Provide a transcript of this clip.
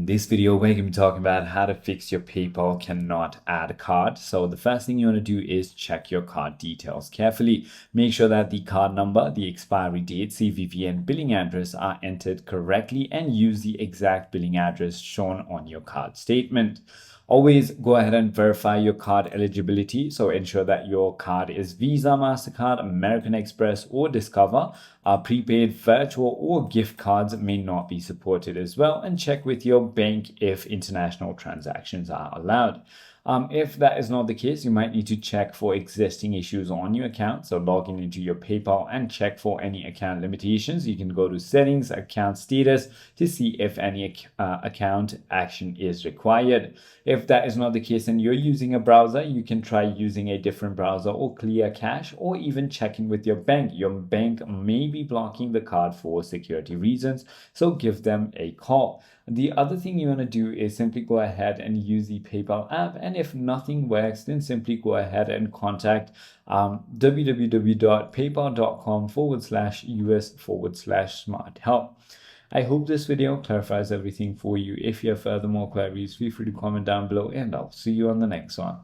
In this video, we're going to be talking about how to fix your PayPal cannot add card. So the first thing you want to do is check your card details carefully. Make sure that the card number, the expiry date, CVV, and billing address are entered correctly and use the exact billing address shown on your card statement. Always go ahead and verify your card eligibility. So ensure that your card is Visa, MasterCard, American Express, or Discover. Prepaid, virtual, or gift cards may not be supported as well. And check with your bank if international transactions are allowed. If that is not the case, you might need to check for existing issues on your account. So log in into your PayPal and check for any account limitations. You can go to settings, account status to see if any account action is required. If that is not the case and you're using a browser, you can try using a different browser or clear cache, or even checking with your bank. Your bank may be blocking the card for security reasons, so give them a call. The other thing you want to do is simply go ahead and use the PayPal app, and if nothing works, then simply go ahead and contact www.paypal.com/US/smart help. I hope this video clarifies everything for you. If you have further more queries, feel free to comment down below, and I'll see you on the next one.